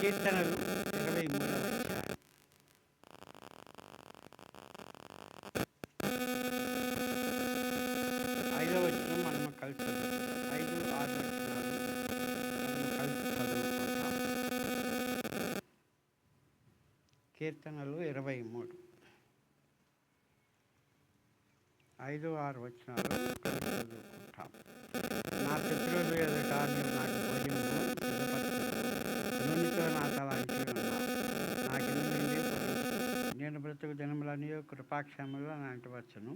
కీర్తనలు 23వ అధ్యాయం. ఐదవ వచనం మనము కలిసి చదువుకుందాం. 5, 6 వచనాలు మనము కలిసి చదువుకుంటాం. కీర్తనలు 23, 5, 6 వచనాలు కలిసి చదువుకుంటాం. నా శత్రువులు ఎదుట నీవు నాకు భోజనము సిద్ధపరచుదువు. నూనెతో నా తల అంటి ఉన్నావు. నా గిన్నె నిండి పొర్లుతుంది. నేను బ్రతుకు దినములన్నీ కృపాక్షేమములో అంటవచ్చును.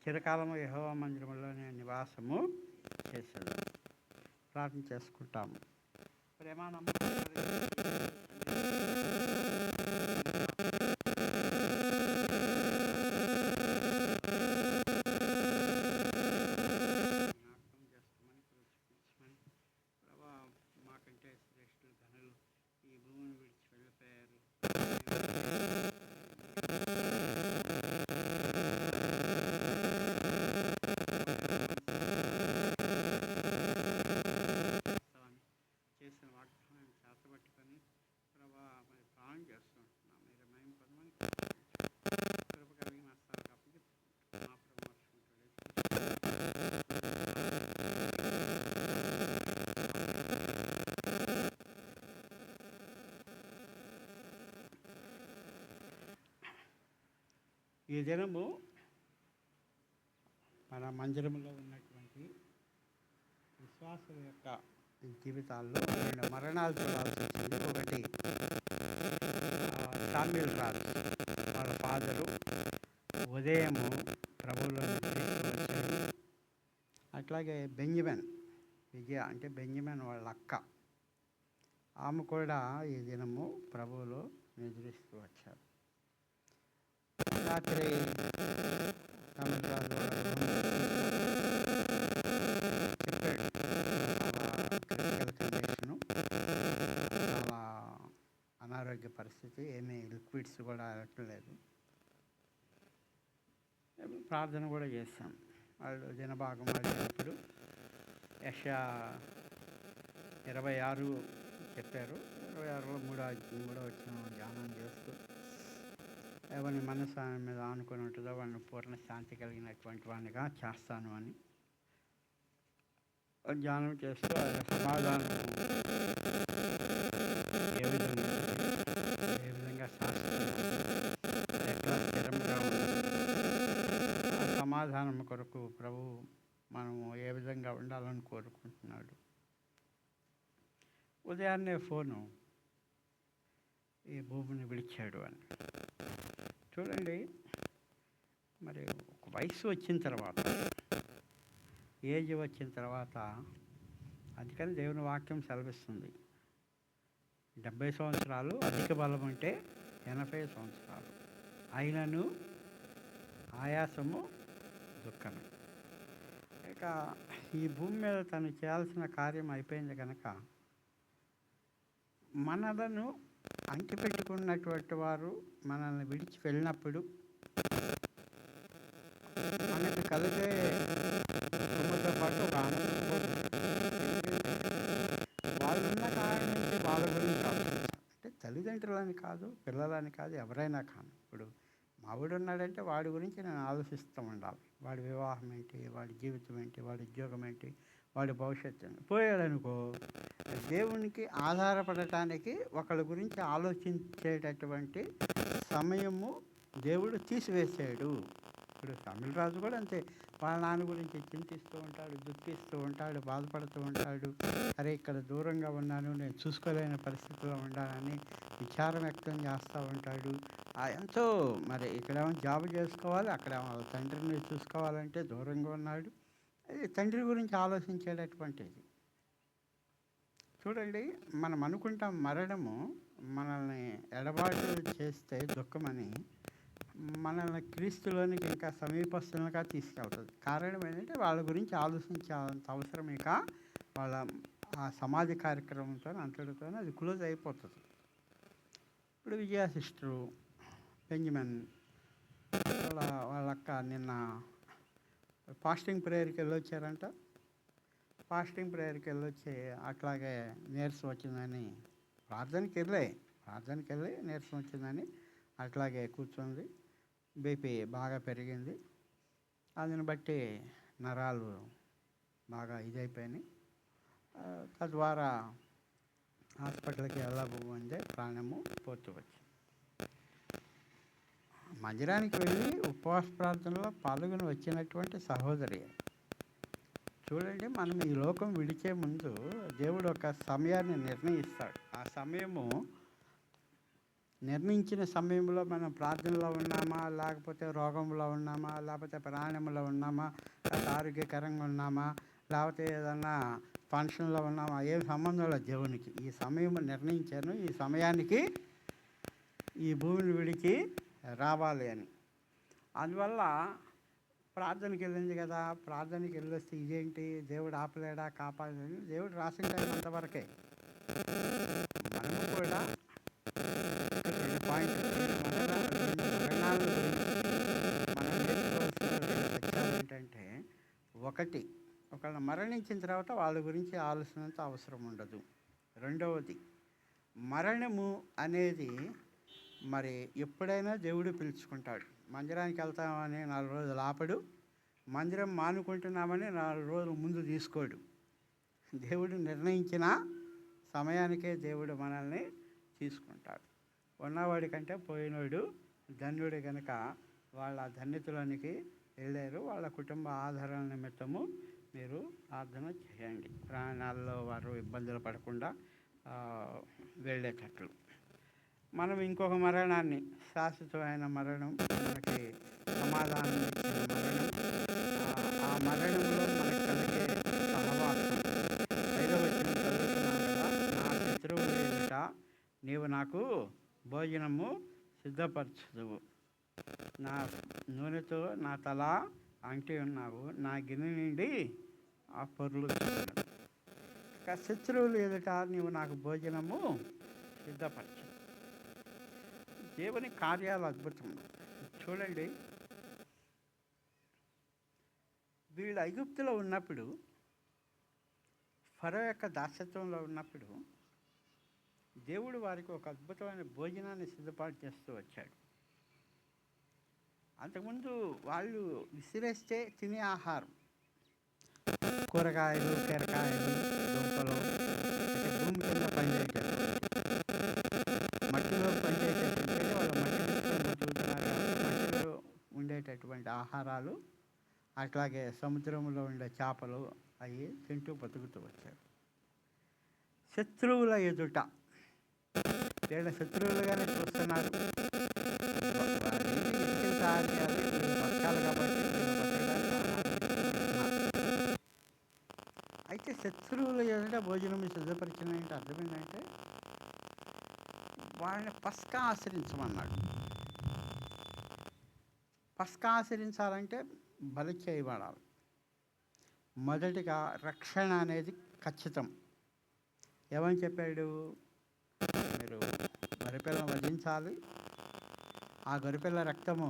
చిరకాలము యెహోవా మందిరములో నేను నివాసము చేసేది. ప్రార్థన చేసుకుంటాము. ప్రేమ నమ్మకం మాకంటే శ్రేష్ఠులు ధనులు ఈ భూమిని విడిచి వెళ్ళిపోయారు. చేసిన వాగ్దానాన్ని చేతబట్టుకొని ప్రభా మరి ప్రాణం చేస్తుంటున్నాం. మీరు మేము పొందమని కృప కలిగి మా స్థాయికి అప్పగిస్తున్నాం. మా ప్రమోషన్తో ఈ దినము మన మందిరంలో ఉన్నటువంటి విశ్వాసుల యొక్క జీవితాల్లో 2 మరణాలు చూడాల్సి వచ్చింది. ఒకటి శామ్యూల్ రాజు, వాళ్ళ ఫాదరు ఉదయము ప్రభువులో వచ్చాడు. అట్లాగే బెంజమిన్ విజయ అంటే బెంజమిన్ వాళ్ళ అక్క, ఆమె కూడా ఈ దినము ప్రభువులో నిద్రిస్తూ వచ్చారు. రాత్రి చెప్పాడు క్రిటికల్ కండిషను, చాలా అనారోగ్య పరిస్థితి, ఏమీ లిక్విడ్స్ కూడా వెళ్ళట్లేదు. ప్రార్థన కూడా చేశాం. వాళ్ళు దినభాగం అడిగినప్పుడు యెషయా 26 చెప్పారు. 26లో 3వ వచనం ధ్యానం చేస్తూ ఎవరి మనసు మీద ఆనుకొని ఉంటుందో వాడిని పూర్ణ శాంతి కలిగినటువంటి వాడినిగా చేస్తాను అని ధ్యానం చేస్తూ సమాధానం ఏ విధంగా శాస్త్రం ఎట్లా స్థిరంగా ఉంటుంది, ఆ సమాధానం కొరకు ప్రభు మనము ఏ విధంగా ఉండాలని కోరుకుంటున్నాడు. ఉదయాన్నే ఫోను ఈ భూమిని విడిచాడు అని చూడండి. మరి ఒక వయసు వచ్చిన తర్వాత, ఏజ్ వచ్చిన తర్వాత, అందుకని దేవుని వాక్యం సెలవిస్తుంది 70 సంవత్సరాలు అధిక బలం అంటే 80 సంవత్సరాలు అయినను ఆయాసము దుఃఖమే. ఇక ఈ భూమి మీద తను చేయాల్సిన కార్యం అయిపోయింది కనుక మనలను అంటిపెట్టుకున్నటువంటి వారు మనల్ని విడిచి వెళ్ళినప్పుడు మనకు కలిగే దుఃఖంతో పాటు ఒక ఆనందం కూడా వాళ్ళున్న కారణం నుంచి వాళ్ళ గురించి ఆలోచించాలి. అంటే తల్లిదండ్రులని కాదు, పిల్లలని కాదు, ఎవరైనా కాదు. ఇప్పుడు మావిడు ఉన్నాడంటే వాడి గురించి నేను ఆలోచిస్తూ ఉండాలి. వాడి వివాహం ఏంటి, వాడి జీవితం ఏంటి, వాడి ఉద్యోగం ఏంటి, వాడి భవిష్యత్తు ఏంటి. పోయాడనుకో దేవునికి ఆధారపడటానికి ఒకళ్ళ గురించి ఆలోచించేటటువంటి సమయము దేవుడు తీసివేసాడు. ఇప్పుడు తమిళ రాజు కూడా అంతే, వాళ్ళ నాన్న గురించి చింతిస్తూ ఉంటాడు, దుఃఖిస్తూ ఉంటాడు, బాధపడుతూ ఉంటాడు. అరే ఇక్కడ దూరంగా ఉన్నాను, నేను చూసుకోలేని పరిస్థితిలో ఉండాలని విచారం వ్యక్తం చేస్తూ ఉంటాడు. ఎంతో మరి ఇక్కడేమో జాబ్ చేసుకోవాలి, అక్కడేమో తండ్రిని చూసుకోవాలంటే దూరంగా ఉన్నాడు. అది తండ్రి గురించి ఆలోచించేటటువంటిది. చూడండి, మనం అనుకుంటాం మరణము మనల్ని ఎడబాటు చేస్తే దుఃఖమని, మనల్ని క్రీస్తులోనికి ఇంకా సమీపస్తులుగా తీసుకెళ్తుంది. కారణం ఏంటంటే వాళ్ళ గురించి ఆలోచించాలంత అవసరం ఇక వాళ్ళ ఆ సమాజ కార్యక్రమంతో అంతటితో అది క్లోజ్ అయిపోతుంది. ఇప్పుడు విజయ సిస్టరు బెంజమిన్ వాళ్ళ అక్క నిన్న ఫాస్టింగ్ ప్రేయర్కి వెళ్ళొచ్చారంట. ఫాస్టింగ్ ప్రేయర్కి వెళ్ళొచ్చి అట్లాగే నీరసం వచ్చిందని ప్రార్థనకి వెళ్ళి నీరసం వచ్చిందని అట్లాగే కూర్చుంది. బీపీ బాగా పెరిగింది. అందుని బట్టి నరాలు బాగా ఇదైపోయినాయి. తద్వారా హాస్పిటల్కి వెళ్ళబోతే ప్రాణము పోతూ వచ్చింది. మందిరానికి వెళ్ళి ఉపవాస ప్రార్థనలో పాల్గొని వచ్చినటువంటి సహోదరి, చూడండి, మనం ఈ లోకం విడిచే ముందు దేవుడు ఒక సమయాన్ని నిర్ణయిస్తాడు. ఆ సమయము నిర్ణయించిన సమయంలో మనం ప్రార్థనలో ఉన్నామా, లేకపోతే రోగంలో ఉన్నామా, లేకపోతే ప్రాణంలో ఉన్నామా, లేకపోతే ఆరోగ్యకరంగా ఉన్నామా, లేకపోతే ఏదన్నా ఫంక్షన్లో ఉన్నామా, ఏం సంబంధం లేదు దేవునికి. ఈ సమయం నిర్ణయించాను, ఈ సమయానికి ఈ భూమిని విడిచి రావాలి అని. అందువల్ల ప్రార్థనకి వెళ్ళింది కదా, ప్రార్థనకి వెళ్ళొస్తే ఇదేంటి దేవుడు ఆపలేడా కాపాడలేని, దేవుడు రాసిన టైం అంతవరకే. మనము కూడా పాయింట్ మరణాల గురించి మనం నేర్చుకోవాల్సిన సత్యాలు ఏంటంటే, ఒకళ్ళు మరణించిన తర్వాత వాళ్ళ గురించి ఆలోచనంత అవసరం ఉండదు. రెండవది, మరణము అనేది మరి ఎప్పుడైనా దేవుడు పిలుచుకుంటాడు. మందిరానికి వెళ్తామని 4 రోజులు ఆపడు, మందిరం మానుకుంటున్నామని 4 రోజులు ముందు తీసుకోడు. దేవుడు నిర్ణయించిన సమయానికే దేవుడు మనల్ని తీసుకుంటాడు. ఉన్నవాడి కంటే పోయినోడు ధన్యుడు కనుక వాళ్ళ ధన్యతలోనికి వెళ్ళారు. వాళ్ళ కుటుంబ ఆధారాల నిమిత్తము మీరు ప్రార్థన చేయండి, ప్రాణాల్లో వారు ఇబ్బందులు పడకుండా వెళ్ళేటట్లు. మనం ఇంకొక మరణాన్ని, శాశ్వతమైన మరణం, మనకి సమాధానం ఇచ్చిన మరణం, ఆ మరణంలో మనకి కలిగే సహవాసం. 5వ వచనం చదువుతున్నాం కదా, నా శత్రువులు ఎదుట నీవు నాకు భోజనము సిద్ధపరచుదువు, నా నూనెతో నా తల అంటి ఉన్నావు, నా గిన్నె నుండి ఆ పొర్లు. శత్రువులు ఎదుట నీవు నాకు భోజనము సిద్ధపరచు. దేవుని కార్యాలు అద్భుతం. చూడండి, వీళ్ళు ఐగుప్తులో ఉన్నప్పుడు, ఫరో యొక్క దాస్యత్వంలో ఉన్నప్పుడు దేవుడు వారికి ఒక అద్భుతమైన భోజనాన్ని సిద్ధపాటు చేస్తూ వచ్చాడు. అంతకుముందు వాళ్ళు విసిరేస్తే తినే ఆహారం, కూరగాయలు, కీరకాయలు, దుంపలు, భూమి కింద పనిచేసేటటువంటి, మట్టిలో పనిచేసేటటువంటి, వాళ్ళు మట్టి తీసుకొని బతుకుతున్నారు కాబట్టి మట్టిలో ఉండేటటువంటి ఆహారాలు, అట్లాగే సముద్రంలో ఉండే చేపలు అవి తింటూ బతుకుతూ వచ్చారు. శత్రువుల ఎదుట, వీళ్ళ శత్రువులుగానే చూస్తున్నారు. బతకాలి కాబట్టి అయితే శత్రువుల ఎదుట భోజనం సిద్ధపరిచిన అర్థం ఏంటంటే, వాళ్ళని పస్కా ఆచరించమన్నాడు. పస్కా ఆచరించాలంటే బలి చేయబడాలి. మొదటిగా రక్షణ అనేది ఖచ్చితం. ఏమని చెప్పాడు? మీరు గొర్రెపిల్లను వధించాలి, ఆ గొర్రెపిల్ల రక్తము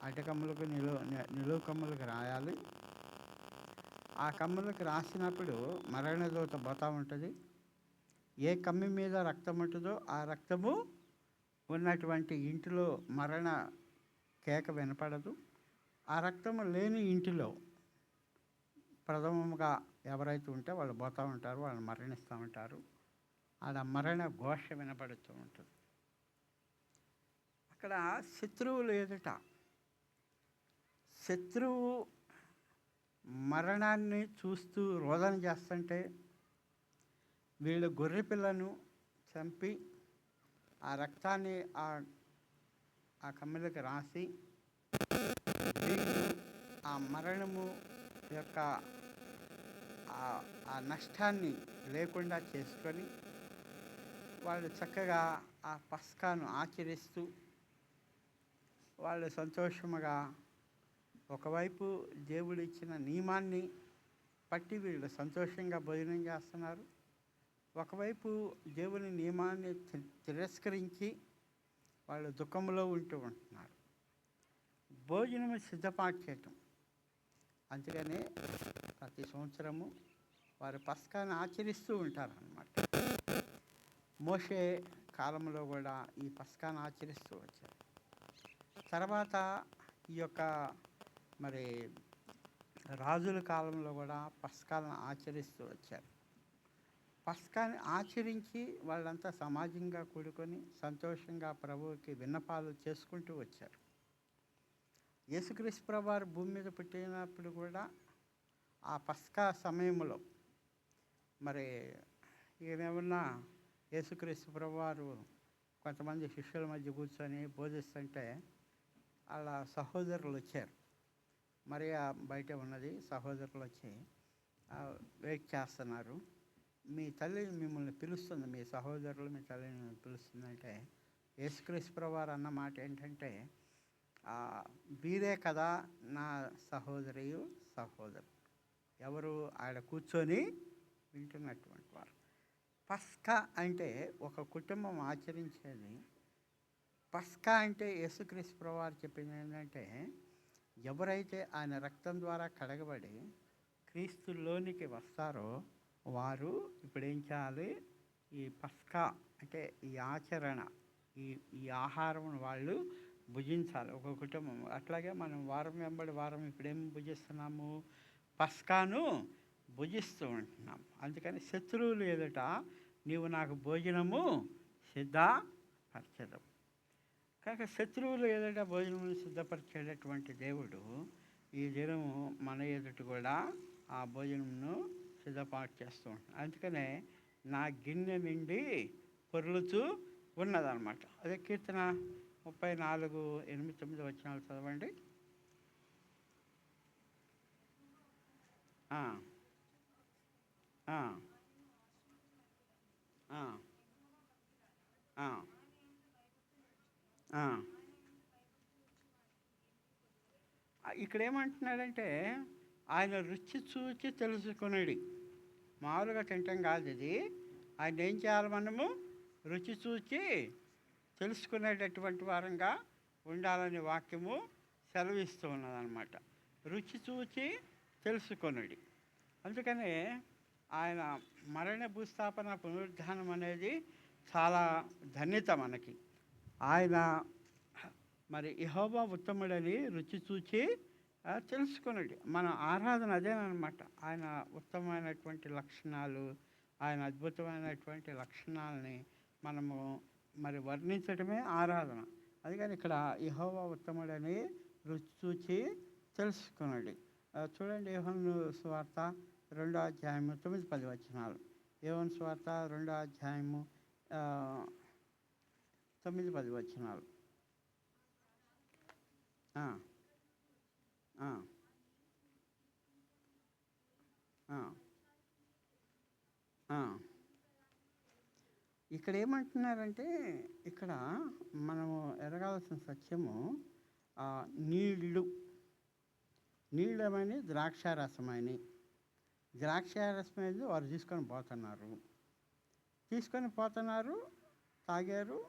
అడ్డకమ్ములకు నిలువు కమ్ములకు రాయాలి. ఆ కమ్ములకు రాసినప్పుడు మరణదూత పోతూ ఉంటుంది. ఏ కమ్మి మీద రక్తం ఉంటుందో ఆ రక్తము ఉన్నటువంటి ఇంటిలో మరణ కేక వినపడదు. ఆ రక్తము లేని ఇంటిలో ప్రథమముగా ఎవరైతే ఉంటే వాళ్ళు పోతూ ఉంటారు, వాళ్ళు మరణిస్తూ ఉంటారు. ఆడ మరణ ఘోష వినపడుతూ ఉంటుంది. అక్కడ శత్రువులు ఎదుట, శత్రువు మరణాన్ని చూస్తూ రోదన చేస్తుంటే వీళ్ళు గొర్రె పిల్లను చంపి ఆ రక్తాన్ని ఆ కమ్మెలకు రాసి వీళ్ళు ఆ మరణము యొక్క ఆ నష్టాన్ని లేకుండా చేసుకొని వాళ్ళు చక్కగా ఆ పస్కాను ఆచరిస్తూ వాళ్ళు సంతోషముగా, ఒకవైపు దేవుడు ఇచ్చిన నియమాన్ని పట్టి వీళ్ళు సంతోషంగా భోజనం చేస్తున్నారు, ఒకవైపు దేవుని నియమాన్ని తిరస్కరించి వాళ్ళు దుఃఖంలో ఉంటున్నారు. భోజనం సిద్ధపాటు చేయటం, అందుకనే ప్రతి సంవత్సరము వారు పస్కాను ఆచరిస్తూ ఉంటారన్నమాట. మోషే కాలంలో కూడా ఈ పస్కాను ఆచరిస్తూ వచ్చారు. తర్వాత ఈ యొక్క మరి రాజుల కాలంలో కూడా పస్కాలను ఆచరిస్తూ వచ్చారు. పస్కాని ఆచరించి వాళ్ళంతా సమాజంగా కూడుకొని సంతోషంగా ప్రభువుకి విన్నపాలు చేసుకుంటూ వచ్చారు. యేసుక్రీస్తు ప్రభువారు భూమి మీద పుట్టినప్పుడు కూడా ఆ పస్కా సమయంలో మరి ఈయనేమన్నా యేసుక్రీస్తు ప్రభువారు కొంతమంది శిష్యుల మధ్య కూర్చొని బోధిస్తుంటే వాళ్ళ సహోదరులు వచ్చారు. మరియా బయట ఉన్నది, సహోదరులు వచ్చి వెయిట్ చేస్తున్నారు. మీ తల్లి మిమ్మల్ని పిలుస్తుంది, మీ సహోదరులు మీ తల్లిని మిమ్మల్ని పిలుస్తుందంటే యేసుక్రీస్తు ప్రభువారు అన్న మాట ఏంటంటే, వీరే కదా నా సహోదరియు సహోదరు, ఎవరు ఆడ కూర్చొని వింటున్నటువంటి వారు. పస్కా అంటే ఒక కుటుంబం ఆచరించేది. పస్కా అంటే యేసుక్రీస్తు ప్రభువారు చెప్పింది ఏంటంటే, ఎవరైతే ఆయన రక్తం ద్వారా కడగబడి క్రీస్తులోనికి వస్తారో వారు ఇప్పుడు ఏం చేయాలి, ఈ పస్కా అంటే ఈ ఆచరణ, ఈ ఆహారం వాళ్ళు భుజించాలి, ఒక కుటుంబం. అట్లాగే మనం వారం వెంబడి వారం ఇప్పుడేం భుజిస్తున్నాము, పస్కాను భుజిస్తూ ఉంటున్నాం. అందుకని శత్రువులు ఎదుట నీవు నాకు భోజనము సిద్ధపరచడం. కనుక శత్రువులు ఎదుట భోజనమును సిద్ధపరిచేటటువంటి దేవుడు ఈ దినము మన ఎదుట కూడా ఆ భోజనమును సిద్ధపాటు చేస్తూ ఉంటాం. అందుకనే నా గిన్నె నిండి పొర్లుతూ ఉన్నదన్నమాట. అదే కీర్తన 34:8-9 వచనాలు చదవండి. ఇక్కడ ఏమంటున్నాడంటే, ఆయన రుచి చూచి తెలుసుకునేది. మామూలుగా తింటాం కాదు ఇది. ఆయన ఏం చేయాలి, మనము రుచి చూచి తెలుసుకునేటటువంటి వారంగా ఉండాలని వాక్యము సెలవిస్తూ ఉన్నదన్నమాట. రుచి చూచి తెలుసుకునేది. అందుకనే ఆయన మరణ భూస్థాపన పునరుద్ధానం అనేది చాలా ధన్యత మనకి. ఆయన మరి యెహోవా ఉత్తముడని రుచి చూచి తెలుసుకునేది. మన ఆరాధన అదేనమాట. ఆయన ఉత్తమమైనటువంటి లక్షణాలు, ఆయన అద్భుతమైనటువంటి లక్షణాలని మనము మరి వర్ణించడమే ఆరాధన. అందుకని ఇక్కడ యెహోవా ఉత్తముడని రుచి చూచి తెలుసుకునేది. చూడండి, యోహాను సువార్త 2వ అధ్యాయము 9-10 వచనాలు. యోహాను సువార్త 2వ అధ్యాయము 9-10 వచనాలు. ఇక్కడ ఏమంటున్నారంటే, ఇక్కడ మనము ఎరగాల్సిన సత్యము నీళ్ళమని ద్రాక్షారసమని. ద్రాక్షారసం అనేది వారు తీసుకొని పోతున్నారు, తాగారు.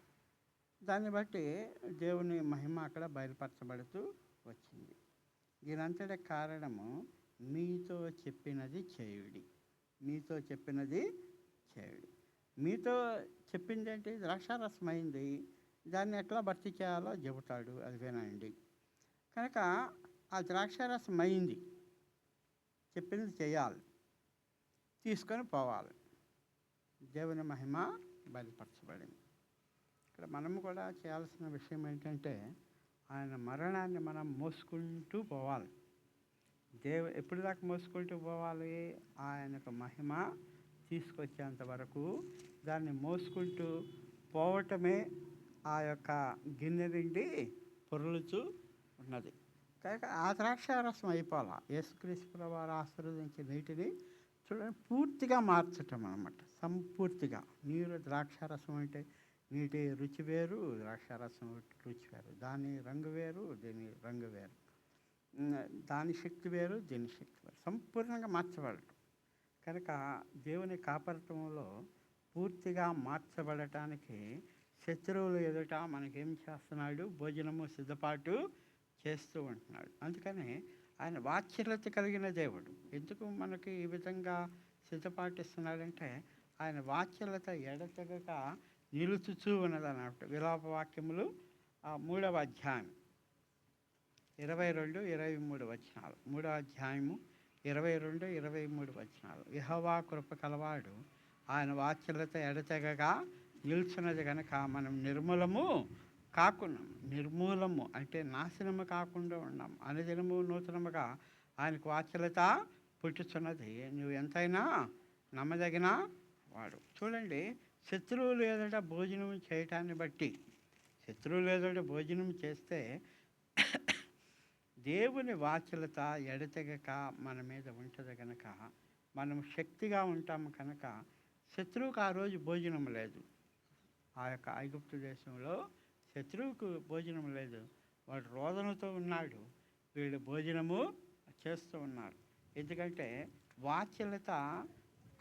దాన్ని బట్టి దేవుని మహిమ అక్కడ బయలుపరచబడుతూ వచ్చింది. దీనంతటి కారణము మీతో చెప్పినది చేయుడి. మీతో చెప్పింది ఏంటి, ద్రాక్షారసం అయింది. దాన్ని ఎట్లా భర్తీ చేయాలో చెబుతాడు, అది వినండి. కనుక ఆ ద్రాక్షారసం అయింది, చెప్పింది చేయాలి, తీసుకొని పోవాలి. దేవుని మహిమ బయలుపరచబడింది. ఇక్కడ మనము కూడా చేయాల్సిన విషయం ఏంటంటే, ఆయన మరణాన్ని మనం మోసుకుంటూ పోవాలి. ఎప్పుడు దాకా మోసుకుంటూ పోవాలి, ఆయనకు మహిమ తీసుకొచ్చేంత వరకు దాన్ని మోసుకుంటూ పోవటమే ఆ యొక్క గిన్నె నిండి పొర్లుచూ ఉన్నది. కనుక ఆ ద్రాక్షారసం అయిపోవాలి. యేసుక్రీస్తు ప్రభువారు ఆశీర్వదించే నీటిని చూడండి పూర్తిగా మార్చటం అన్నమాట. సంపూర్తిగా. నీరు ద్రాక్షారసం అంటే నీటి రుచి వేరు, ద్రాక్షారసం రుచి వేరు. దాని రంగు వేరు, దీని రంగు వేరు. దాని శక్తి వేరు, దీని శక్తి వేరు. సంపూర్ణంగా మార్చబడటం. కనుక దేవుని కాపరత్వంలో పూర్తిగా మార్చబడటానికి శత్రువులు ఎదుట మనకేం చేస్తున్నాడు, భోజనము సిద్ధపాటు చేస్తూ ఉంటున్నాడు. అందుకని ఆయన వాత్సల్యత కలిగిన దేవుడు. ఎందుకు మనకి ఈ విధంగా సిద్ధపాటిస్తున్నాడంటే, ఆయన వాక్యలత ఎడతెగక నిలుచుచూ ఉన్నదన్నమాట. విలాప వాక్యములు 3వ అధ్యాయం 22, 23 వచనాలు. 3వ అధ్యాయము 22, 23 వచనాలు. యెహోవా కృప కలవాడు, ఆయన వాక్యలత ఎడతెగక నిల్చున్నది కనుక మనం నిర్మూలము కాకున్నాం. నిర్మూలము అంటే నాశనము కాకుండా ఉన్నాం. అనుదినము నూతనముగా ఆయనకు వాక్యలత పుట్టుచున్నది. నువ్వు ఎంతైనా నమ్మదగిన వాడు. చూడండి, శత్రువులు ఎదుట భోజనం చేయటాన్ని బట్టి, శత్రువులు ఎదుట భోజనం చేస్తే దేవుని వాక్యలత ఎడతెగక మన మీద ఉంటుంది కనుక మనం శక్తిగా ఉంటాము కనుక శత్రువుకు ఆ రోజు భోజనం లేదు. ఆ యొక్క ఐగుప్తు దేశంలో శత్రువుకు భోజనం లేదు. వాడు రోదనతో ఉన్నాడు, వీళ్ళు భోజనము చేస్తూ ఉన్నారు. ఎందుకంటే వాక్యలత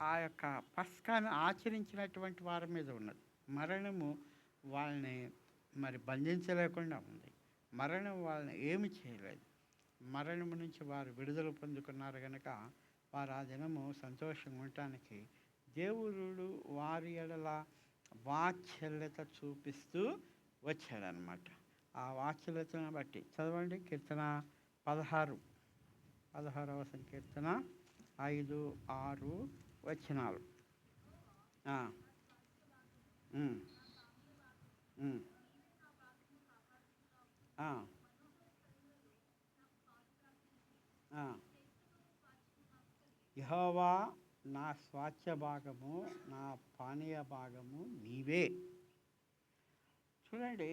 ఆ యొక్క పస్కాను ఆచరించినటువంటి వారి మీద ఉన్నది. మరణము వాళ్ళని మరి బంధించలేకుండా ఉంది. మరణం వాళ్ళని ఏమి చేయలేదు. మరణము నుంచి వారు విడుదల పొందుకున్నారు కనుక వారు ఆ దినము సంతోషంగా ఉండటానికి దేవుడు వారి ఎడల వాత్సల్యత చూపిస్తూ వచ్చాడనమాట. ఆ వాత్సల్యతను బట్టి చదవండి. కీర్తన 16వ సంకీర్తన 5, 6 వచనాలు. యెహోవా నా స్వాస్థ్య భాగము, నా పానీయ భాగము నీవే. చూడండి,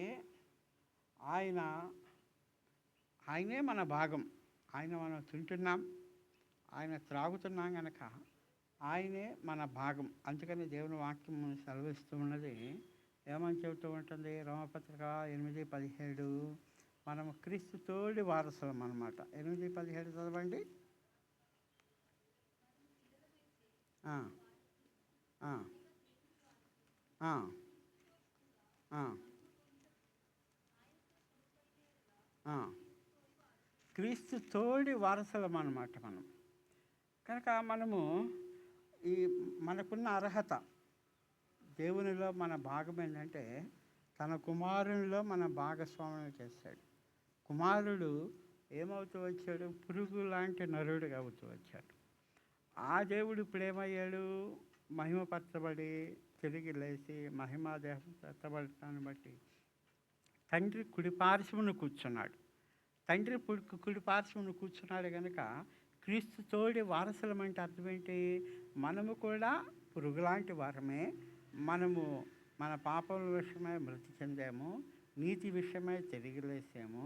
ఆయనే మన భాగం. ఆయన మనం తింటున్నాం, ఆయన త్రాగుతున్నాం కనుక ఆయనే మన భాగం. అందుకని దేవుని వాక్యం సెలవిస్తూ ఉన్నది. ఏమని చెబుతూ ఉంటుంది? రోమపత్రిక 8:17 మనము క్రీస్తు తోడి వారసులం అన్నమాట. 8:17 చదవండి. క్రీస్తు తోడి వారసులం అన్నమాట మనం. కనుక మనము మనకున్న అర్హత, దేవునిలో మన భాగం ఏంటంటే తన కుమారునిలో మన భాగస్వామ్యం చేస్తాడు. కుమారుడు ఏమవుతూ వచ్చాడు? పురుగు లాంటి నరుడుగా అవుతూ వచ్చాడు. ఆ దేవుడు ఇప్పుడు ఏమయ్యాడు? మహిమపరచబడి తిరిగి లేచి మహిమాదేహం ఎత్తబడటాన్ని బట్టి తండ్రి కుడిపార్శ్వమున కూర్చున్నాడు. తండ్రి కుడిపార్శ్వమున కూర్చున్నాడు కనుక క్రీస్తు తోడి వారసులం అంటే అర్థం ఏంటి? మనము కూడా పురుగులాంటి వారమే. మనము మన పాపల విషయమై మృతి చెందాము, నీతి విషయమై తిరిగి లేసాము.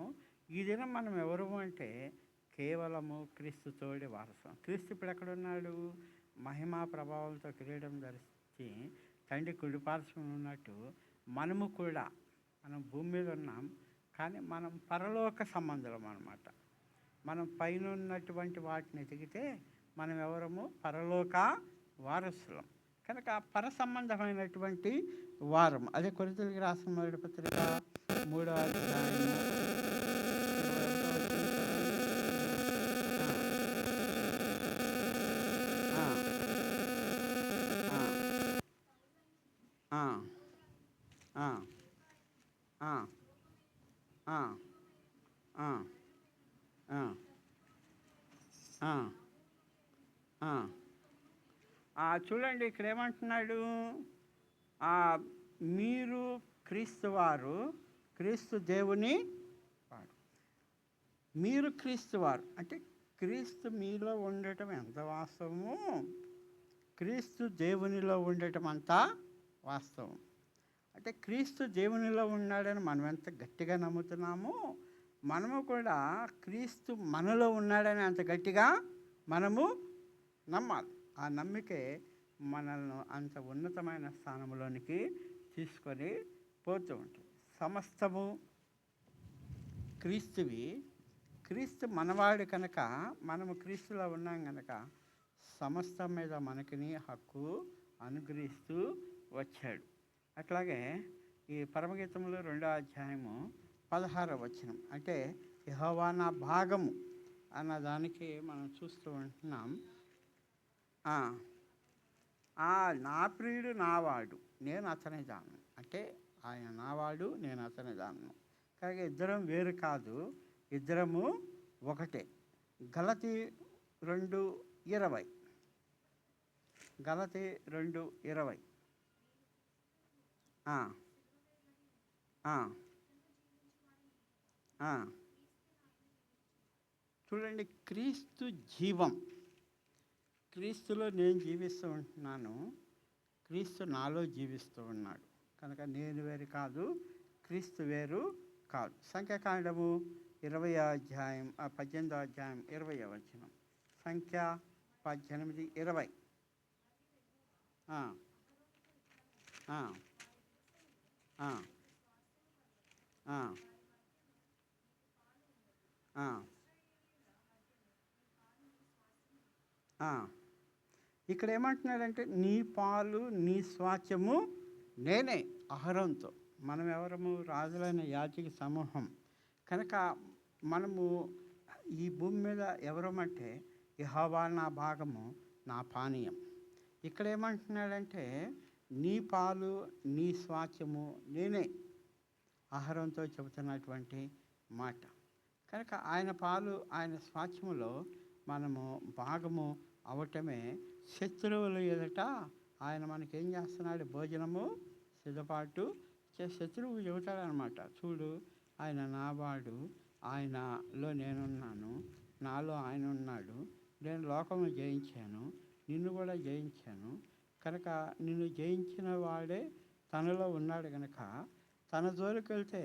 ఈ దినం మనం ఎవరు అంటే కేవలము క్రీస్తు తోడి వారసం. క్రీస్తు ఇప్పుడు ఎక్కడున్నాడు? మహిమా ప్రభావంతో కిరీటం ధరించి తండ్రి కుడిపార్శ్వం ఉన్నట్టు మనము కూడా మనం భూమి మీద ఉన్నాం, కానీ మనం పరలోక సంబంధులం అన్నమాట. మనం పైన ఉన్నటువంటి వాటిని ఎదిగితే మనం ఎవరము? పరలోక వారసులం. కనుక పర సంబంధమైనటువంటి వారం. అదే కొరింథీయులకు రాసిన మొదటి పత్రిక 3వ అధ్యాయము 21. చూడండి, ఇక్కడ ఏమంటున్నాడు? మీరు క్రీస్తు వారు, క్రీస్తు దేవుని వారు. మీరు క్రీస్తు వారు అంటే క్రీస్తు మీలో ఉండటం ఎంత వాస్తవము, క్రీస్తు దేవునిలో ఉండటం అంతా వాస్తవం. అంటే క్రీస్తు దేవునిలో ఉన్నాడని మనం ఎంత గట్టిగా నమ్ముతున్నామో, మనము కూడా క్రీస్తు మనలో ఉన్నాడని అంత గట్టిగా మనము నమ్మాలి. ఆ నమ్మికే మనల్ని అంత ఉన్నతమైన స్థానంలోనికి తీసుకొని పోతూ ఉంటుంది. సమస్తము క్రీస్తువి. క్రీస్తు మనవాడు కనుక మనము క్రీస్తులో ఉన్నాం కనుక సమస్తం మీద మనకిని హక్కు అనుగ్రహిస్తూ వచ్చాడు. అట్లాగే ఈ పరమగీతంలో 2వ అధ్యాయము 16వ వచనం అంటే యెహోవా నా భాగము అన్న దానికి మనం చూస్తూ ఉంటున్నాం. నా ప్రియుడు నావాడు, నేను అతని దాన్ని. అంటే ఆయన నావాడు, నేను అతని దాన్ని. కానీ ఇద్దరం వేరు కాదు, ఇద్దరము ఒకటే. గలతీ 2:20. గలతీ 2:20. ఆ, ఆ, ఆ. చూడండి, క్రీస్తు జీవం. క్రీస్తులో నేను జీవిస్తూ ఉంటున్నాను, క్రీస్తు నాలో జీవిస్తూ ఉన్నాడు. కనుక నేను వేరు కాదు, క్రీస్తు వేరు కాదు. సంఖ్యాకాండము 18వ అధ్యాయం 20వ వచనం. సంఖ్య 18:20. ఆ, ఆ, ఆ, ఆ, ఆ, ఆ. ఇక్కడ ఏమంటున్నాడంటే, నీ పాలు నీ స్వాస్థ్యము నేనే. అహరోనుతో మనం ఎవరము? రాజులైన యాజక సమూహం. కనుక మనము ఈ భూమి మీద ఎవరమంటే, యెహోవా నా భాగము, నా పానీయం. ఇక్కడ ఏమంటున్నాడంటే, నీ పాలు నీ స్వాస్థ్యము నేనే. అహరోనుతో చెబుతున్నటువంటి మాట. కనుక ఆయన పాలు ఆయన స్వాస్థ్యములో మనము భాగము అవటమే. శత్రువుల ఎదుట ఆయన మనకేం చేస్తున్నాడు? భోజనము సిద్ధపాటు శత్రువు చెబుతాడనమాట, చూడు ఆయన నావాడు, ఆయనలో నేనున్నాను, నాలో ఆయన ఉన్నాడు, నేను లోకము జయించాను, నిన్ను కూడా జయించాను. కనుక నిన్ను జయించిన వాడే తనలో ఉన్నాడు. కనుక తన జోలికి వెళ్తే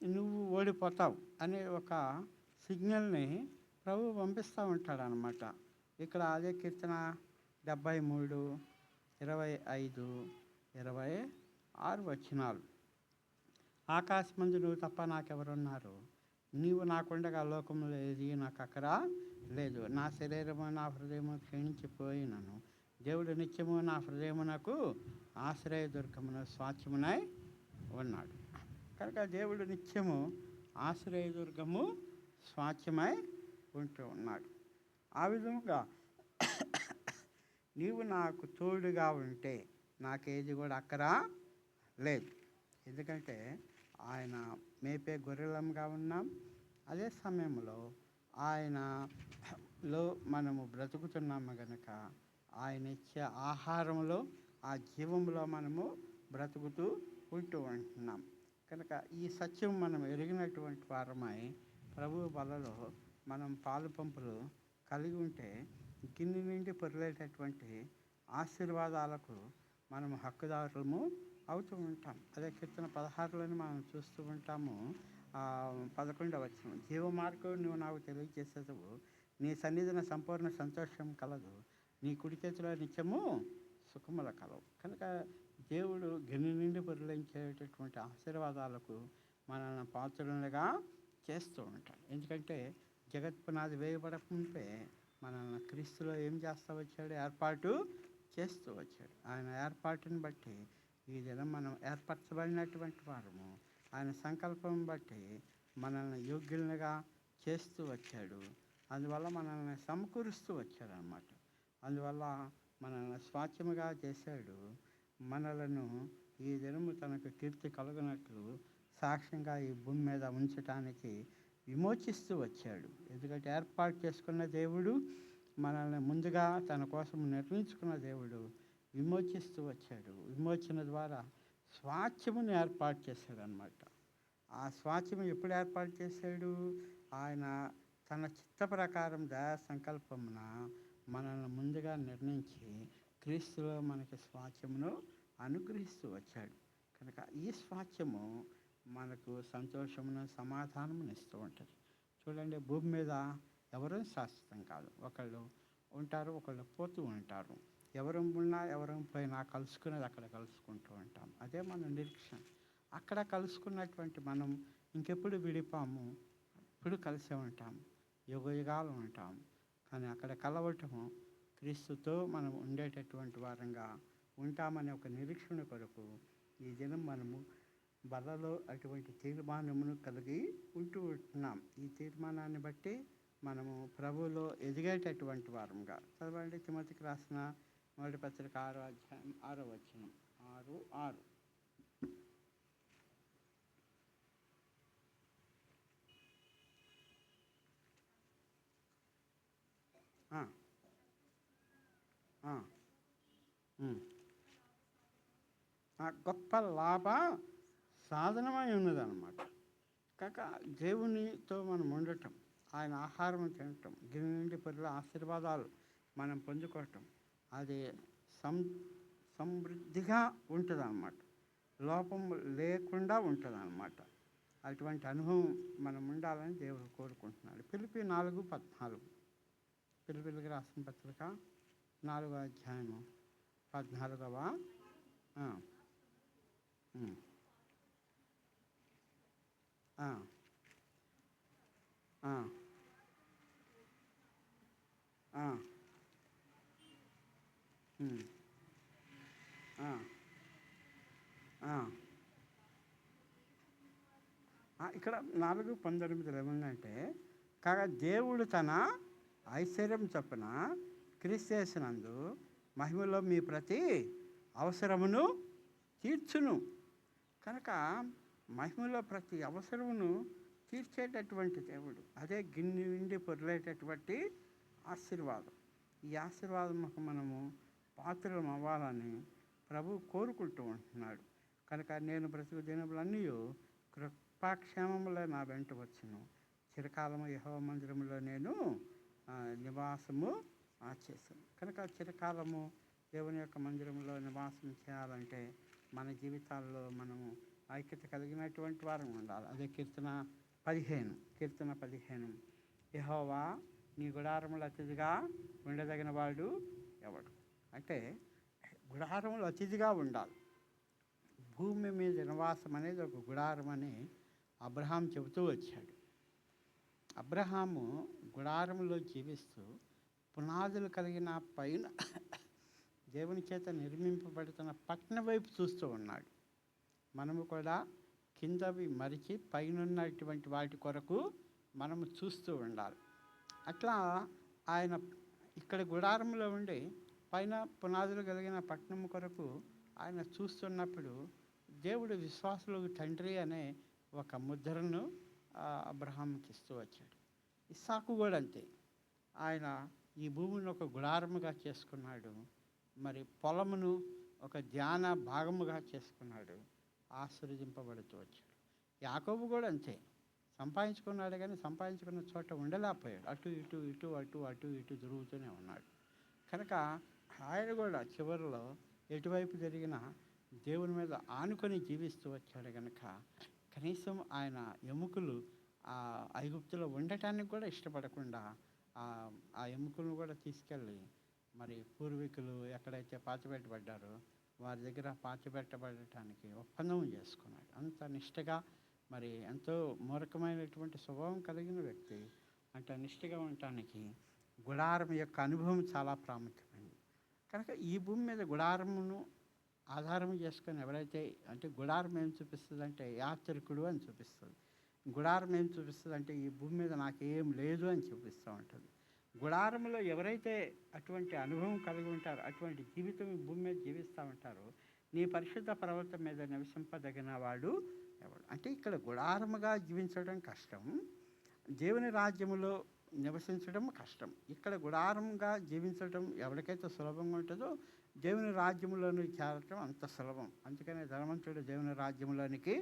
నువ్వు ఓడిపోతావు అనే ఒక సిగ్నల్ని ప్రభు పంపిస్తూ ఉంటాడనమాట. ఇక్కడ అదే కీర్తన 73, 25, 26 వచనాలు. ఆకాశమందు నువ్వు తప్ప నాకెవరున్నారు? నీవు నాకుండగా లోకంలో ఏది నాకు అక్కడ లేదు. నా శరీరము నా హృదయము క్షీణించిపోయినను, దేవుడు నిత్యము నా హృదయమునకు ఆశ్రయదుర్గమున స్వాస్థ్యమునై ఉన్నాడు. కనుక దేవుడు నిత్యము ఆశ్రయదుర్గము స్వాస్థ్యమై ఉంటూ ఉన్నాడు. ఆ విధముగా నీవు నాకు తోడుగా ఉంటే నాకేది కూడా అక్కర లేదు. ఎందుకంటే ఆయన మేపే గొర్రెలంగా ఉన్నాం. అదే సమయంలో ఆయనలో మనము బ్రతుకుతున్నాము. కనుక ఆయన ఇచ్చే ఆహారంలో, ఆ జీవంలో మనము బ్రతుకుతూ ఉంటూ ఉంటున్నాం. కనుక ఈ సత్యం మనం ఎరిగినటువంటి వారమై ప్రభు బలలో మనం పాలు పంపులు కలిగి ఉంటే గిన్నె నుండి పొరలేటటువంటి ఆశీర్వాదాలకు మనము హక్కుదారులము అవుతూ ఉంటాం. అదే కీర్తన 16లోని మనం చూస్తూ ఉంటాము. 11వ వచనం. జీవ మార్గం నువ్వు నాకు తెలియజేసేదవు, నీ సన్నిధిన సంపూర్ణ సంతోషం కలదు, నీ కుడి చేతిలో నిత్యము సుఖముల కలవు. కనుక దేవుడు గిన్నె నుండి పొరలించేటటువంటి ఆశీర్వాదాలకు మనల్ని పాత్రలుగా చేస్తూ ఉంటాడు. ఎందుకంటే జగత్పునాది వేయబడకుంటే మనల్ని క్రీస్తులో ఏం చేస్తూ వచ్చాడు? ఏర్పాటు చేస్తూ వచ్చాడు. ఆయన ఏర్పాటుని బట్టి ఈ దినం మనం ఏర్పరచబడినటువంటి వారము. ఆయన సంకల్పం బట్టి మనల్ని యోగ్యులుగా చేస్తూ వచ్చాడు. అందువల్ల మనల్ని సమకూరుస్తూ వచ్చాడు అన్నమాట. అందువల్ల మనల్ని స్వాస్థ్యముగా చేశాడు. మనలను ఈ దినము తనకు కీర్తి కలుగునట్లు సాక్ష్యంగా ఈ భూమి మీద ఉంచటానికి విమోచిస్తూ వచ్చాడు. ఎందుకంటే ఏర్పాటు చేసుకున్న దేవుడు, మనల్ని ముందుగా తన కోసం నిర్మించుకున్న దేవుడు విమోచిస్తూ వచ్చాడు. విమోచన ద్వారా స్వాస్థ్యమును ఏర్పాటు చేశాడు అన్నమాట. ఆ స్వాస్థ్యం ఎప్పుడు ఏర్పాటు చేశాడు? ఆయన తన చిత్త ప్రకారం దయా సంకల్పమున మనల్ని ముందుగా నిర్ణయించి క్రీస్తులో మనకి స్వాస్థ్యమును అనుగ్రహిస్తూ వచ్చాడు. కనుక ఈ స్వాస్థ్యము మనకు సంతోషమును సమాధానమును ఇస్తూ ఉంటుంది. చూడండి, భూమి మీద ఎవరూ శాశ్వతం కాదు. ఒకళ్ళు ఉంటారు, ఒకళ్ళు పోతూ ఉంటారు. ఎవరు ఉన్నా ఎవరు పోయినా కలుసుకునేది అక్కడ కలుసుకుంటూ ఉంటాం. అదే మన నిరీక్షణ. అక్కడ కలుసుకున్నటువంటి మనం ఇంకెప్పుడు విడిపాము, ఇప్పుడు కలిసే ఉంటాం, యుగయుగాలు ఉంటాం. కానీ అక్కడ కలవటము క్రీస్తుతో మనం ఉండేటటువంటి వారంగా ఉంటామనే ఒక నిరీక్షణ కొరకు ఈ దినం మనము బలలో అటువంటి తీర్మానమును కలిగి ఉంటున్నాం. ఈ తీర్మానాన్ని బట్టి మనము ప్రభువులో ఎదిగేటటువంటి వారంగా. చదవండి, తిమోతికి రాసిన మొదటి పత్రిక 6వ అధ్యాయం 6వ వచనం. 6:6. గొప్ప లాభ సాధనమై ఉన్నదన్నమాట. కాక దేవునితో మనం ఉండటం, ఆయన ఆహారం తినటం, గిన్నె నుండి పొర్ల ఆశీర్వాదాలు మనం పొందుకోవటం, అది సమృద్ధిగా ఉంటుంది అన్నమాట, లోపం లేకుండా ఉంటుంది అన్నమాట. అటువంటి అనుభవం మనం ఉండాలని దేవుడు కోరుకుంటున్నాడు. ఫిలిప్పీ 4:14. ఫిలిప్పీలకు రాసిన పత్రిక 4వ అధ్యాయము 14వ. ఇక్కడ 4:19 ఏముందంటే, కాగా దేవుడు తన ఐశ్వర్యం చొప్పున క్రీస్తు యేసునందు మహిమలో మీ ప్రతి అవసరమును తీర్చును. కనుక మహిమలో ప్రతి అవసరమును తీర్చేటటువంటి దేవుడు, అదే గిన్నె నిండి పొర్లేటటువంటి ఆశీర్వాదం. ఈ ఆశీర్వాదముకు మనము పాత్రలం అవ్వాలని ప్రభు కోరుకుంటూ ఉంటున్నాడు. కనుక నేను బ్రతుకు దినములన్నీ కృపాక్షేమములో నా వెంట వచ్చును, చిరకాలము యెహోవా మందిరంలో నేను నివాసము చేశాను. కనుక చిరకాలము దేవుని యొక్క మందిరంలో నివాసం చేయాలంటే మన జీవితాల్లో మనము ఐక్యత కలిగినటువంటి వారం ఉండాలి. అదే కీర్తన 15. యెహోవా నీ గుడారములు అతిథిగా ఉండదగిన వాడు ఎవడు? అంటే గుడారములు అతిథిగా ఉండాలి. భూమి మీద నివాసం అనేది ఒక గుడారం అని అబ్రహాం చెబుతూ వచ్చాడు. అబ్రహాము గుడారంలో జీవిస్తూ పునాదులు కలిగిన పైన దేవుని చేత నిర్మింపబడుతున్న పట్టణ వైపు చూస్తూ ఉన్నాడు. మనము కూడా కిందవి మరిచి పైనున్నటువంటి వాటి కొరకు మనము చూస్తూ ఉండాలి. అట్లా ఆయన ఇక్కడ గుడారంలో ఉండి పైన పునాదులు కలిగిన పట్టణం కొరకు ఆయన చూస్తున్నప్పుడు దేవుడు విశ్వాసులకు తండ్రి అనే ఒక ముద్రను అబ్రహాంకి ఇస్తూ వచ్చాడు. ఇస్సాకు కూడా అంతే. ఆయన ఈ భూమిని ఒక గుడారముగా చేసుకున్నాడు, మరి పొలమును ఒక ధ్యాన భాగముగా చేసుకున్నాడు, ఆశీర్వదింపబడుతూ వచ్చాడు. యాకోబు కూడా అంతే. సంపాదించుకున్నాడు కానీ సంపాదించుకున్న చోట ఉండలేకపోయాడు. అటు ఇటు ఇటు అటు అటు ఇటు తిరుగుతూనే ఉన్నాడు. కనుక ఆయన కూడా చివరిలో ఎటువైపు జరిగినా దేవుని మీద ఆనుకొని జీవిస్తూ వచ్చాడు. కనుక కనీసం ఆయన ఎముకలు ఐగుప్తులో ఉండటానికి కూడా ఇష్టపడకుండా ఆ ఎముకలను కూడా తీసుకెళ్ళి మరి పూర్వీకులు ఎక్కడైతే పాతిపెట్టబడ్డారో వారి దగ్గర పాతిపెట్టబడటానికి ఒప్పందం చేసుకున్నాడు. అంత నిష్టగా, మరి ఎంతో మూర్ఖమైనటువంటి స్వభావం కలిగిన వ్యక్తి అంత నిష్టగా ఉండటానికి గుడారం యొక్క అనుభవం చాలా ప్రాముఖ్యమైనది. కనుక ఈ భూమి మీద గుడారమును ఆధారం చేసుకొని ఎవరైతే, అంటే గుడారం ఏం చూపిస్తుంది అంటే యాత్రికుడు అని చూపిస్తుంది. గుడారం ఏం చూపిస్తుంది అంటే ఈ భూమి మీద నాకేం లేదు అని చూపిస్తూ ఉంటుంది. గుడారంలో ఎవరైతే అటువంటి అనుభవం కలిగి ఉంటారో, అటువంటి జీవితం ఈ భూమి మీద జీవిస్తూ ఉంటారో, నీ పరిశుద్ధ పర్వతం మీద నివసింపదగిన వాడు ఎవడు? అంటే ఇక్కడ గుడారముగా జీవించడం కష్టం, దేవుని రాజ్యములో నివసించడం కష్టం. ఇక్కడ గుడారంగా జీవించడం ఎవరికైతే సులభంగా ఉంటుందో దేవుని రాజ్యంలోనికి చేరటం అంత సులభం. అందుకనే ధనవంతుడు దేవుని రాజ్యంలోనికి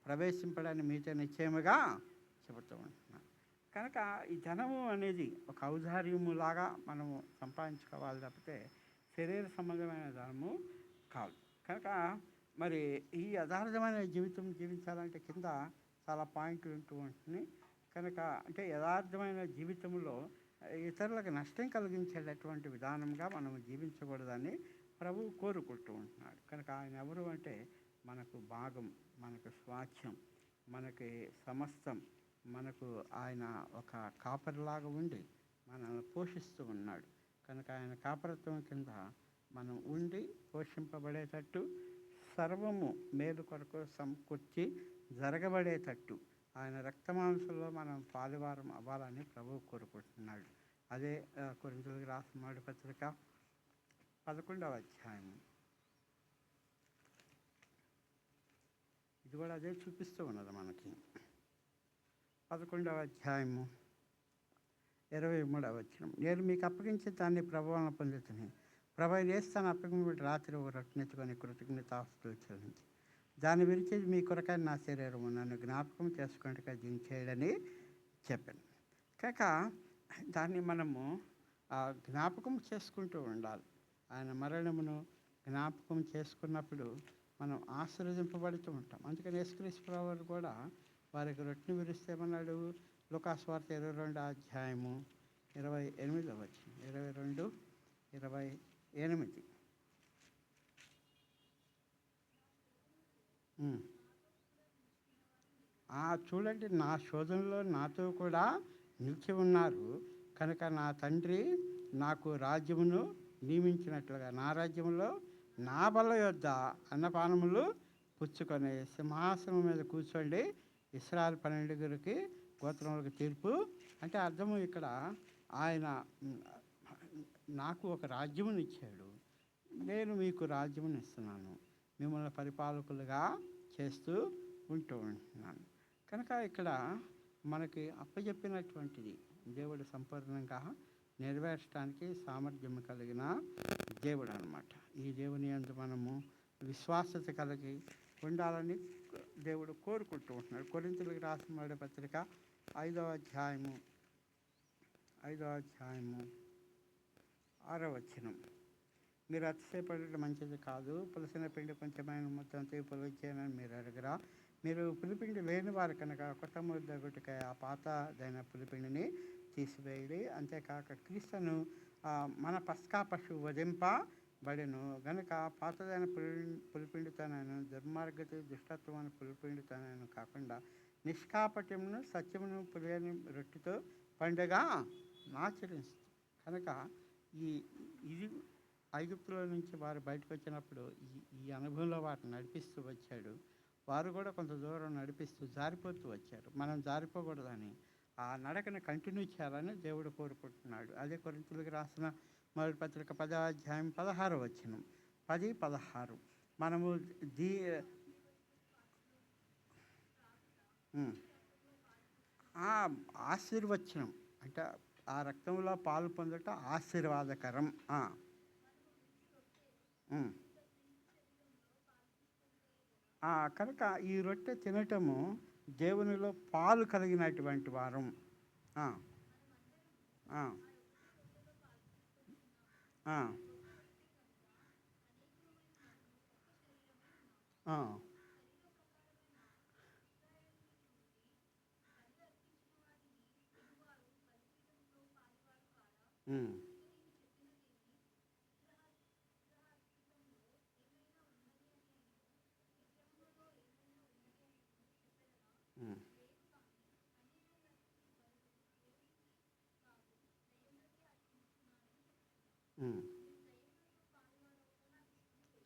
ప్రవేశింపడాన్ని మీతో నిశ్చయముగా చెబుతూ ఉంటున్నాను. కనుక ఈ ధనము అనేది ఒక ఔదార్యములాగా మనము సంపాదించుకోవాలి తప్పితే శరీర సంబంధమైన ధనము కాదు. కనుక మరి ఈ యథార్థమైన జీవితం జీవించాలంటే కింద చాలా పాయింట్లు ఉంటూ ఉంటుంది. కనుక అంటే యథార్థమైన జీవితంలో ఇతరులకు నష్టం కలిగించేటటువంటి విధానంగా మనం జీవించకూడదని ప్రభువు కోరుకుంటూ ఉంటున్నాడు. కనుక ఆయన ఎవరు అంటే మనకు భాగం, మనకు స్వాస్థ్యం, మనకి సమస్తం, మనకు ఆయన ఒక కాపరిలాగా ఉండి మనల్ని పోషిస్తూ ఉన్నాడు. కనుక ఆయన కాపరత్వం కింద మనం ఉండి పోషింపబడేటట్టు, సర్వము మేలు కొరకు సమకూర్చి జరగబడేటట్టు ఆయన రక్తమాంసంలో మనం పాలువారం అవ్వాలని ప్రభువు కోరుకుంటున్నాడు. అదే కొరింథీయులకు రాసిన మొదటి పత్రిక 11వ అధ్యాయము. ఇది కూడా అదే చూపిస్తూ ఉన్నది మనకి. 11వ అధ్యాయము 23వ వచనం. నేను మీకు అప్పగించే దాన్ని ప్రభావం పొందుతుంది. ప్రభు చేస్తాను అప్పగించి రాత్రి ఒక రొట్టెనెత్తుకొని కృతజ్ఞతాస్తుతులు చెల్లించి దాన్ని విరిచి మీ కొరకై నా శరీరము నన్ను జ్ఞాపకం చేసుకుంటే దీన్ని చేయడని చెప్పాను. కాక దాన్ని మనము జ్ఞాపకం చేసుకుంటూ ఉండాలి. ఆయన మరణమును జ్ఞాపకం చేసుకున్నప్పుడు మనం ఆశీర్వదింపబడుతూ ఉంటాం. అందుకని యేసుక్రీస్తు ప్రభువు కూడా వారికి రొట్టెని విరిస్తే ఏమన్నాడు? లూకాసు వార్త 22వ అధ్యాయము 28వ వచనం. 22:28. చూడండి, నా శోధనలో నాతో కూడా నిలిచి ఉన్నారు కనుక నా తండ్రి నాకు రాజ్యమును నియమించినట్లుగా నా రాజ్యంలో నా బల్ల యొద్ద అన్నపానములు పుచ్చుకొని సింహాసనం మీద కూర్చోండి ఇశ్రాయేలు 12 గోత్రములకు తీర్పు. అంటే అర్థము ఇక్కడ ఆయన నాకు ఒక రాజ్యమును ఇచ్చాడు, నేను మీకు రాజ్యమును ఇస్తున్నాను, మిమ్మల్ని పరిపాలకులుగా చేస్తూ ఉంటున్నాను. కనుక ఇక్కడ మనకి అప్పచెప్పినటువంటిది దేవుడు సంపూర్ణంగా నెరవేర్చడానికి సామర్థ్యం కలిగిన దేవుడు అన్నమాట. ఈ దేవుని యందు మనము విశ్వాసత కలిగి ఉండాలని దేవుడు కోరుకుంటూ ఉంటున్నాడు. కొరింథీయులకు రాసిన మొదటి పత్రిక 5వ అధ్యాయము 6వ వచనం. మీరు అతిశయపడటం మంచిది కాదు, పులిసిన పిండి కొంచెమైన మొత్తం పులిచేయనని మీరు అడగరా? మీరు పులిపిండి లేని వారు కనుక కొత్త ముద్ద గుటికాయ ఆ పాతదైన పులిపిండిని తీసివేయడి. అంతేకాక క్రీస్తును మన పస్కా పశువు వధింపబడెను గనుక పాతదైన పులిపిండితోనైనా దుర్మార్గత దుష్టత్వం అని పులిపిండితోనైనా కాకుండా నిష్కాపట్యమును సత్యమును పులియని రొట్టెతో పండుగ ఆచరిస్తుంది. కనుక ఇది ఐగుప్తులో నుంచి వారు బయటకు వచ్చినప్పుడు ఈ అనుభవంలో వారిని నడిపిస్తూ వచ్చాడు. వారు కూడా కొంత దూరం నడిపిస్తూ జారిపోతూ వచ్చారు. మనం జారిపోకూడదని ఆ నడకను కంటిన్యూ చేయాలని దేవుడు కోరుకుంటున్నాడు. అదే కొరింథీయులకు రాసిన మొదటి పత్రిక 10వ అధ్యాయం 16వ వచనం. 10-16 మనము ఆశీర్వచనం అంటే ఆ రక్తంలో పాలు పొందట ఆశీర్వాదకరం. కనుక ఈ రొట్టె తినటము దేవునిలో పాలు కలిగినటువంటి వారం.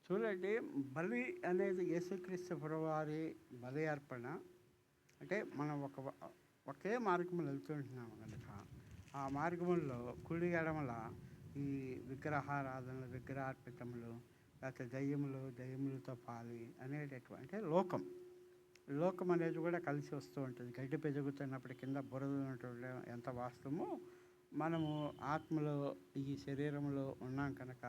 చూడండి, బలి అనేది యేసుక్రీస్తు ప్రభువారి బలి అర్పణ. అంటే మనం ఒకే మార్గంలో వెళ్తుంటున్నాము కనుక ఆ మార్గంలో కుడి ఎడమల ఈ విగ్రహారాధనలు విగ్రహార్పితములు లేకపోతే దయ్యములతో పాలి అనేటటువంటి లోకం అనేది కూడా కలిసి వస్తూ ఉంటుంది. గడ్డి పెరుగుతున్నప్పుడు కింద బురద ఉన్నటువంటి ఎంత వాస్తవమో మనము ఆత్మలో ఈ శరీరంలో ఉన్నాం కనుక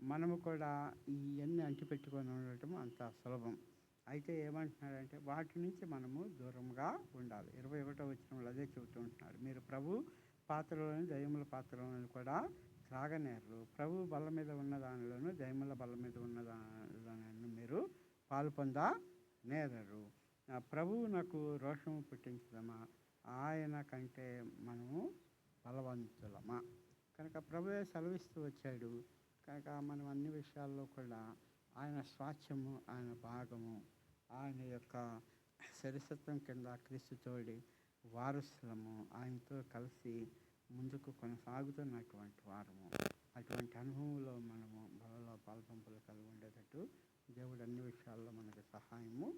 మనము కూడా ఇవన్నీ అంటిపెట్టుకొని ఉండటం అంత సులభం. అయితే ఏమంటున్నాడంటే వాటి నుంచి మనము దూరంగా ఉండాలి. 21వ వచనంలో అదే చెబుతూ ఉంటున్నాడు. మీరు ప్రభు పాత్రలోని దయ్యముల పాత్రలోని కూడా త్రాగనేరు. ప్రభు బల్ల మీద ఉన్న దానిలోనూ దయ్యముల బల్ల మీద ఉన్న దానిలోనూ మీరు పాలు పొందనేరరు. ప్రభువు నాకు రోషము పుట్టించదమా, ఆయన కంటే మనము బలవంతులమా? కనుక ప్రభువే సెలవిస్తూ వచ్చాడు కనుక మనం అన్ని విషయాల్లో కూడా ఆయన స్వాస్థ్యము, ఆయన భాగము, ఆయన యొక్క శరీరత్వం కింద క్రీస్తుతోడి వారసులము, ఆయనతో కలిసి ముందుకు కొనసాగుతున్నటువంటి వారము. అటువంటి అనుభవంలో మనము బలలో పాల్పంపులు కలిగి ఉండేటట్టు దేవుడు అన్ని విషయాల్లో మనకు సహాయము